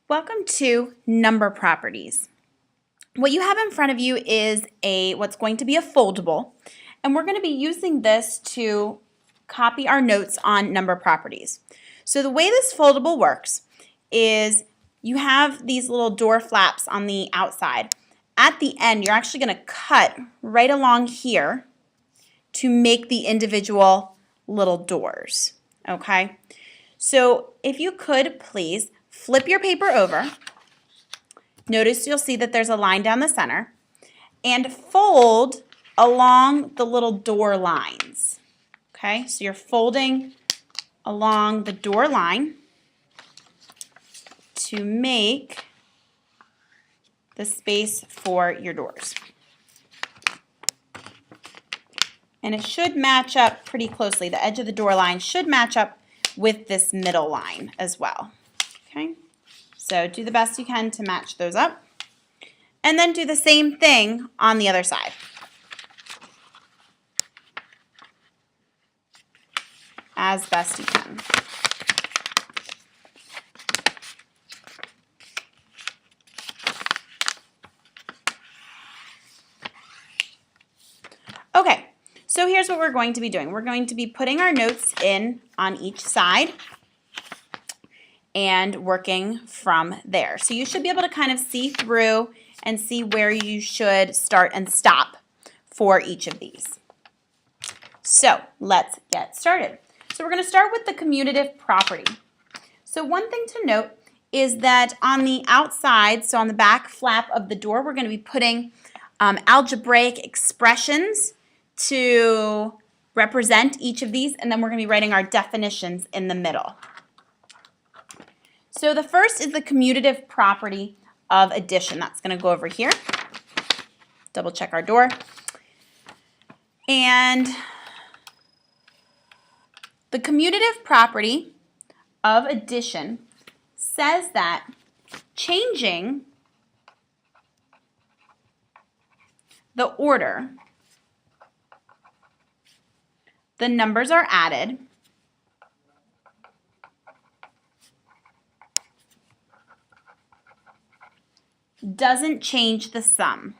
Welcome to number properties. What you have in front of you is what's going to be a foldable, and we're going to be using this to copy our notes on number properties. So the way this foldable works is you have these little door flaps on the outside. At the end, you're actually going to cut right along here to make the individual little doors, okay? So if you could please flip your paper over. Notice you'll see that there's a line down the center, and fold along the little door lines. Okay, so you're folding along the door line to make the space for your doors. And it should match up pretty closely. The edge of the door line should match up with this middle line as well. Okay, so do the best you can to match those up. And then do the same thing on the other side. As best you can. Okay, so here's what we're going to be doing. We're going to be putting our notes in on each side and working from there. So you should be able to kind of see through and see where you should start and stop for each of these. So let's get started. So we're going to start with the commutative property. So one thing to note is that on the outside, so on the back flap of the door, we're going to be putting algebraic expressions to represent each of these, and then we're going to be writing our definitions in the middle. So the first is the commutative property of addition. That's going to go over here. Double check our door. And the commutative property of addition says that changing the order the numbers are added doesn't change the sum.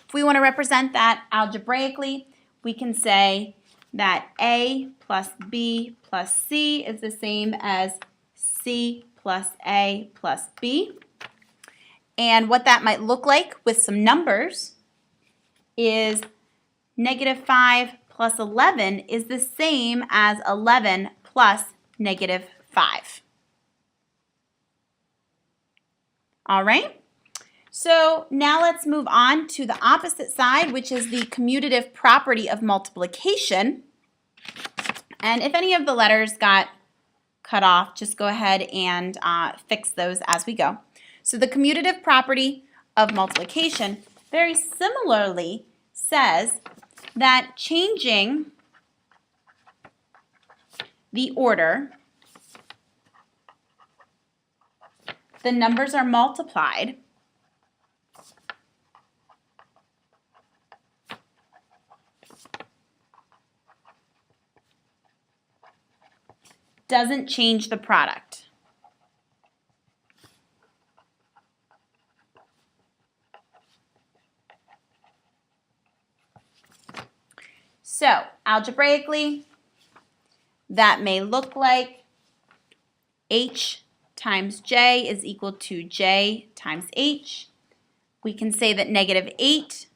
If we want to represent that algebraically, we can say that A plus B plus C is the same as C plus A plus B. And what that might look like with some numbers is -5 plus 11 is the same as 11 plus -5. All right? So now let's move on to the opposite side, which is the commutative property of multiplication. And if any of the letters got cut off, just go ahead and fix those as we go. So the commutative property of multiplication very similarly says that changing the order the numbers are multiplied doesn't change the product. So, algebraically, that may look like H times J is equal to J times H. We can say that -8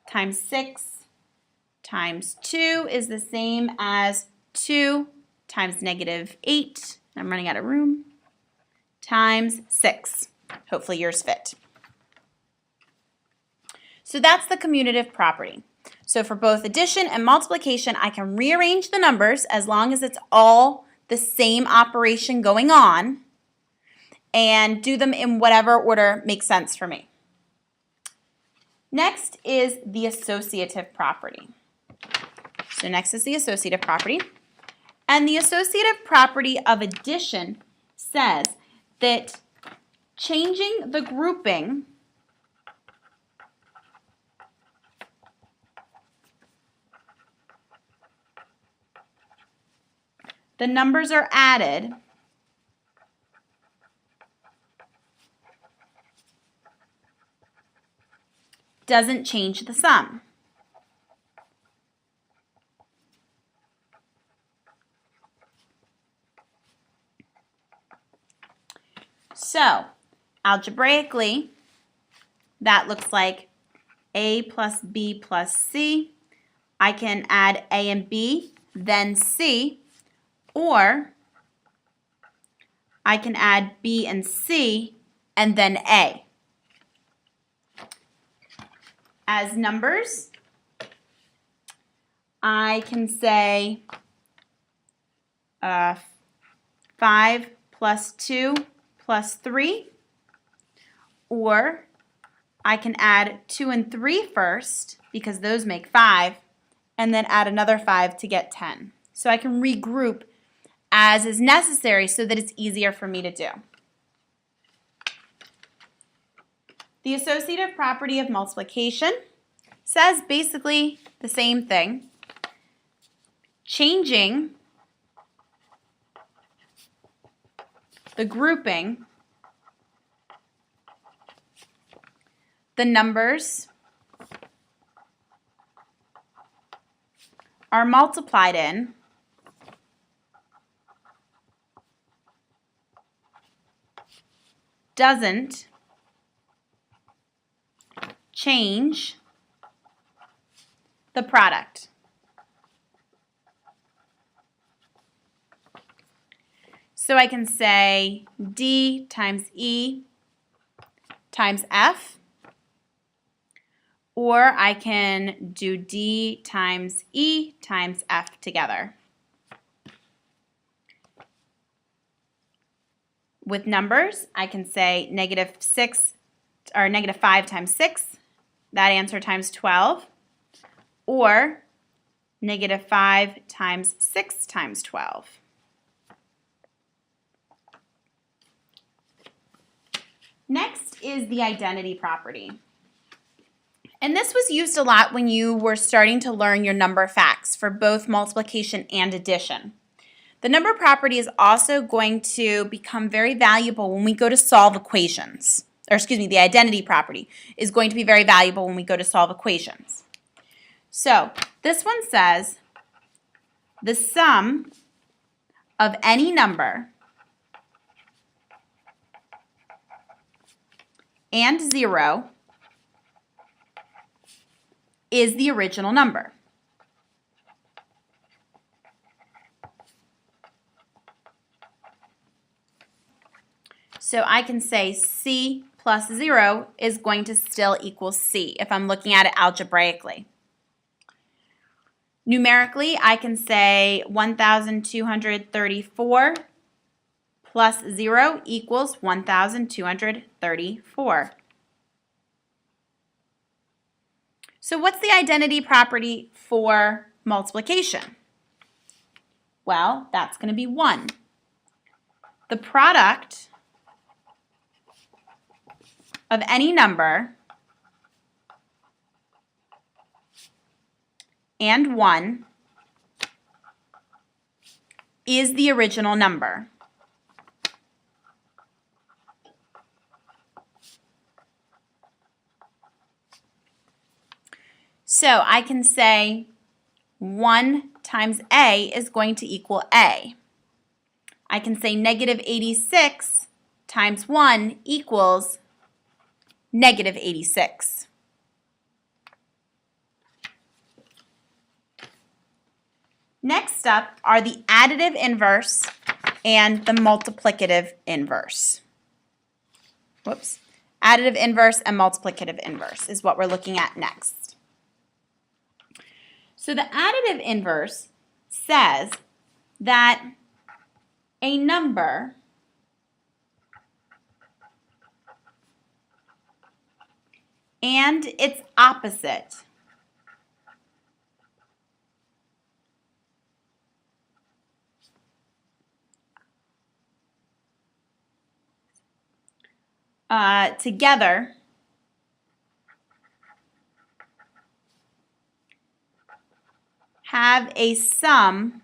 times 6 times 2 is the same as 2 times -8, I'm running out of room, times 6. Hopefully yours fit. So that's the commutative property. So for both addition and multiplication, I can rearrange the numbers as long as it's all the same operation going on and do them in whatever order makes sense for me. Next is the associative property. So next is the associative property. And the associative property of addition says that changing the grouping the numbers are added, doesn't change the sum. So, algebraically, that looks like A plus B plus C. I can add A and B, then C, or I can add B and C, and then A. As numbers, I can say 5 plus 2 plus 3, or I can add 2 and 3 first, because those make 5, and then add another 5 to get 10. So I can regroup as is necessary so that it's easier for me to do. The associative property of multiplication says basically the same thing. Changing the grouping, the numbers are multiplied in doesn't change the product. So I can say D times E times F, or I can do D times E times F together. With numbers, I can say negative 5 times 6, that answer times 12, or negative 5 times 6 times 12. Next is the identity property. And this was used a lot when you were starting to learn your number facts for both multiplication and addition. The number property is also going to become very valuable when we go to solve equations. Or excuse me, the identity property is going to be very valuable when we go to solve equations. So this one says the sum of any number and 0 is the original number. So I can say C plus 0 is going to still equal C if I'm looking at it algebraically. Numerically, I can say 1,234 plus 0 equals 1,234. So what's the identity property for multiplication? Well, that's going to be 1. The product of any number and 1 is the original number. So I can say 1 times A is going to equal A. I can say negative 86 times 1 equals negative 86. Next up are the additive inverse and the multiplicative inverse. Whoops. Additive inverse and multiplicative inverse is what we're looking at next. So the additive inverse says that a number and its opposite together have a sum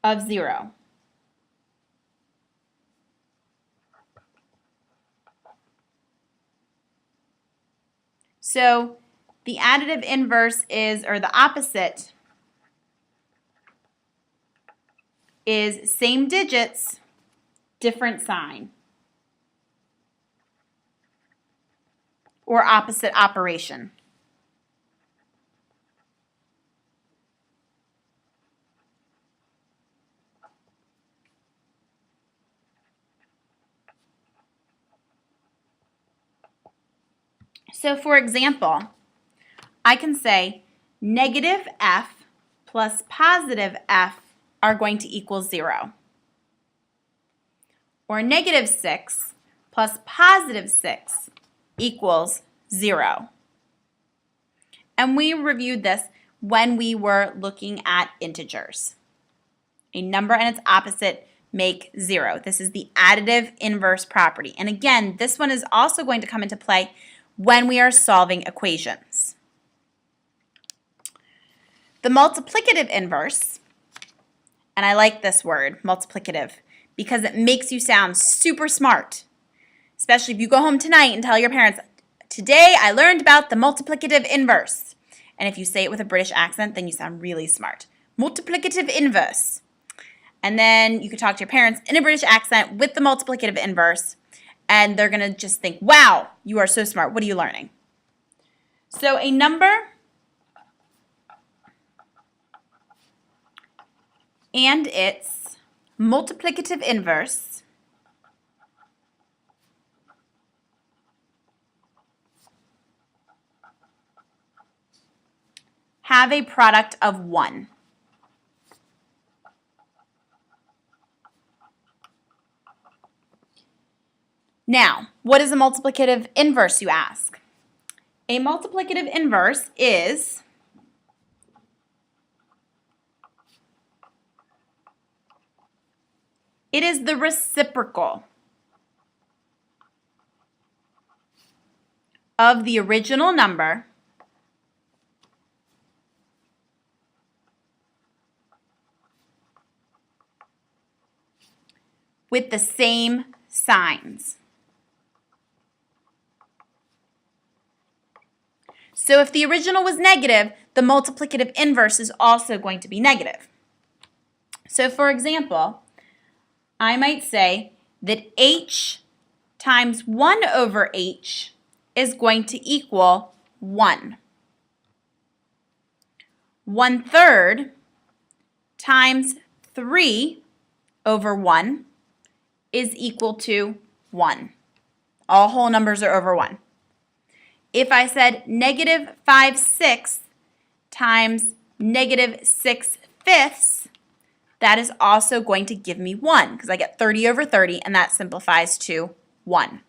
of 0. So the additive inverse is, or the opposite, is same digits, different sign, or opposite operation. So for example, I can say negative f plus positive f are going to equal 0. Or negative 6 plus positive 6 equals 0. And we reviewed this when we were looking at integers. A number and its opposite make 0. This is the additive inverse property. And again, this one is also going to come into play when we are solving equations. The multiplicative inverse, and I like this word, multiplicative, because it makes you sound super smart, especially if you go home tonight and tell your parents, today I learned about the multiplicative inverse. And if you say it with a British accent, then you sound really smart. Multiplicative inverse. And then you could talk to your parents in a British accent with the multiplicative inverse, and they're going to just think, wow, you are so smart. What are you learning? So a number and its multiplicative inverse have a product of 1. Now, what is a multiplicative inverse, you ask? A multiplicative inverse is it is the reciprocal of the original number with the same signs. So if the original was negative, the multiplicative inverse is also going to be negative. So for example, I might say that h times 1 over h is going to equal 1. 1/3 times 3 over 1 is equal to 1. All whole numbers are over 1. If I said negative 5/6 times negative 6/5, that is also going to give me 1 because I get 30 over 30 and that simplifies to 1.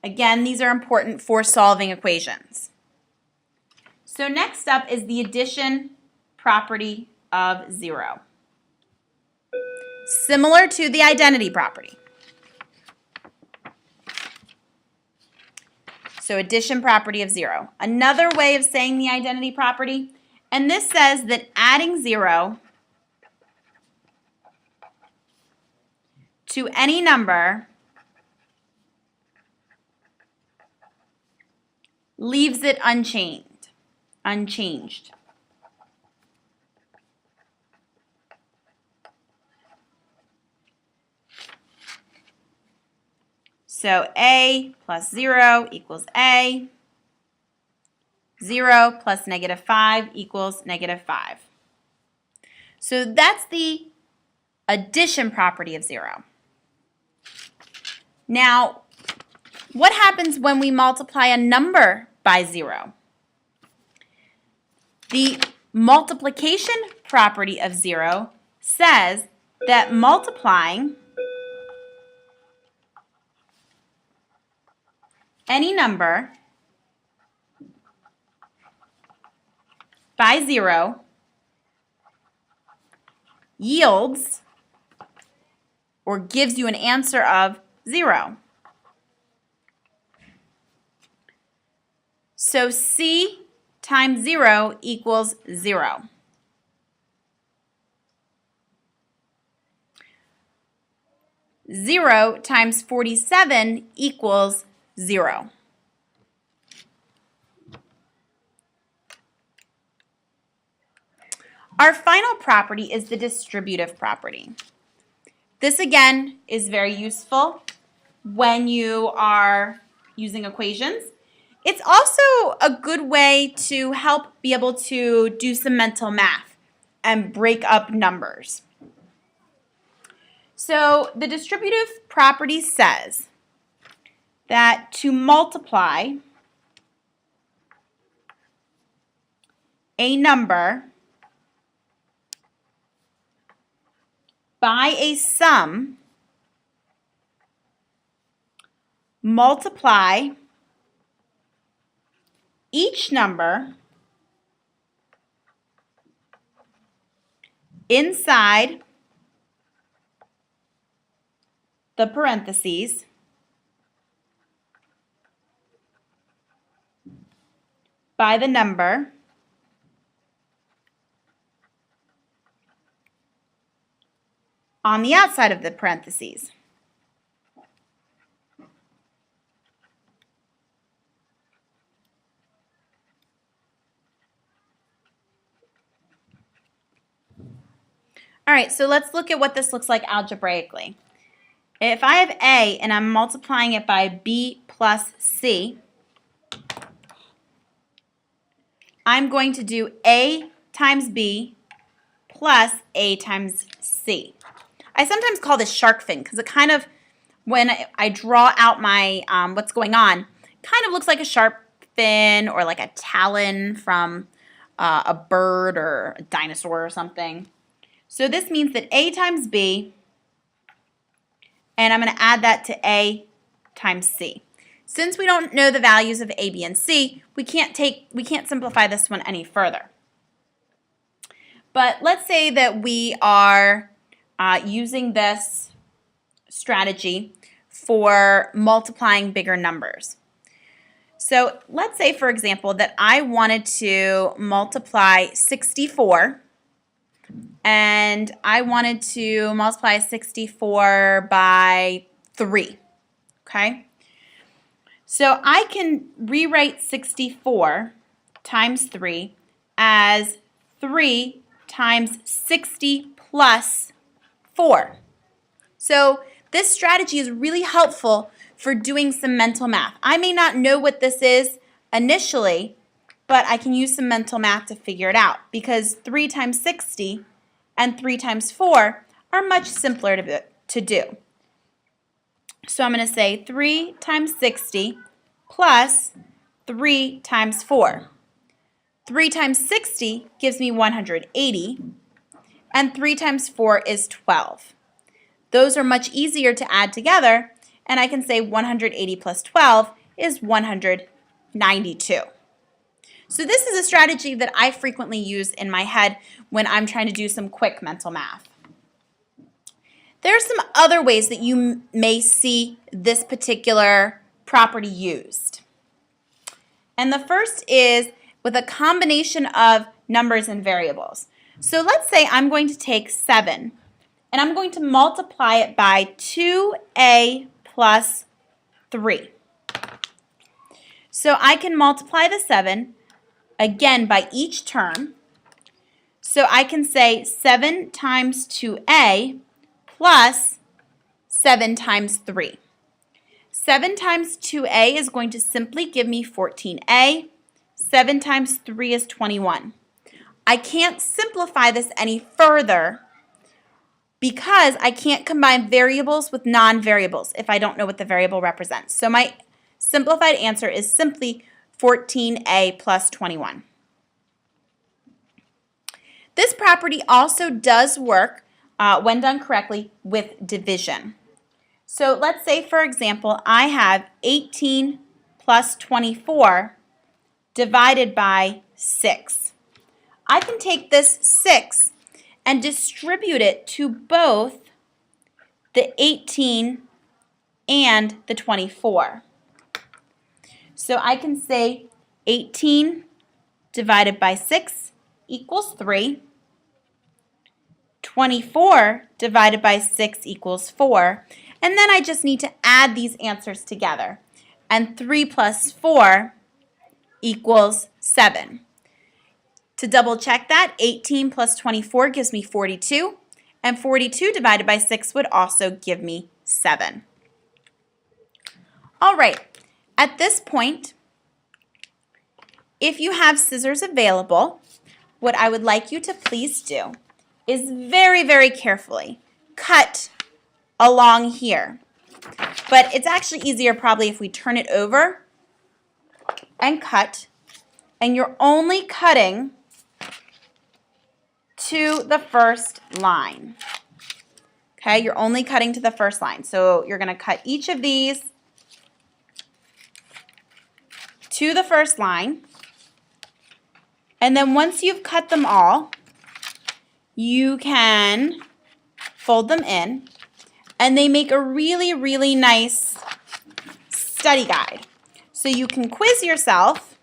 Again, these are important for solving equations. So next up is the addition property of 0. Similar to the identity property. So addition property of 0. Another way of saying the identity property, and this says that adding 0 to any number leaves it unchanged. So a plus 0 equals a. 0 plus negative 5 equals negative 5. So that's the addition property of 0. Now, what happens when we multiply a number by 0? The multiplication property of 0 says that multiplying any number by 0 yields or gives you an answer of 0. So c times 0 equals 0. 0 times 47 equals 0. Our final property is the distributive property. This again is very useful when you are using equations. It's also a good way to help be able to do some mental math and break up numbers. So the distributive property says that to multiply a number by a sum, multiply each number inside the parentheses by the number on the outside of the parentheses. All right, so let's look at what this looks like algebraically. If I have A and I'm multiplying it by B plus C, I'm going to do A times B plus A times C. I sometimes call this shark fin because it kind of, when I draw out my what's going on, kind of looks like a shark fin or like a talon from a bird or a dinosaur or something. So this means that A times B, and I'm going to add that to A times C. Since we don't know the values of A, B, and C, we can't simplify this one any further. But let's say that we are using this strategy for multiplying bigger numbers. So let's say, for example, that I wanted to multiply 64, and I wanted to multiply 64 by 3, okay? So I can rewrite 64 times 3 as 3 times 60 plus 4. So this strategy is really helpful for doing some mental math. I may not know what this is initially, but I can use some mental math to figure it out because 3 times 60 and 3 times 4 are much simpler to do. So I'm going to say 3 times 60 plus 3 times 4. 3 times 60 gives me 180, and 3 times 4 is 12. Those are much easier to add together, and I can say 180 plus 12 is 192. So this is a strategy that I frequently use in my head when I'm trying to do some quick mental math. There are some other ways that you may see this particular property used. And the first is with a combination of numbers and variables. So let's say I'm going to take 7 and I'm going to multiply it by 2a plus 3. So I can multiply the 7 again by each term. So I can say 7 times 2a plus 7 times 3. 7 times 2a is going to simply give me 14a. 7 times 3 is 21. I can't simplify this any further because I can't combine variables with non-variables if I don't know what the variable represents. So my simplified answer is simply 14a plus 21. This property also does work when done correctly with division. So let's say, for example, I have 18 plus 24 divided by 6. I can take this 6 and distribute it to both the 18 and the 24. So I can say 18 divided by 6 equals 3. 24 divided by 6 equals 4. And then I just need to add these answers together. And 3 plus 4 equals 7. To double check that, 18 plus 24 gives me 42. And 42 divided by 6 would also give me 7. All right, at this point, if you have scissors available, what I would like you to please do is very, very carefully cut along here. But it's actually easier probably if we turn it over and cut. And you're only cutting to the first line. Okay, you're only cutting to the first line. So you're going to cut each of these to the first line. And then once you've cut them all, you can fold them in, and they make a really, really nice study guide. So you can quiz yourself,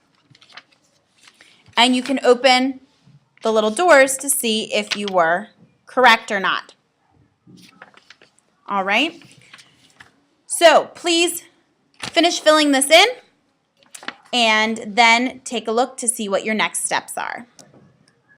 and you can open the little doors to see if you were correct or not. All right. So please finish filling this in, and then take a look to see what your next steps are.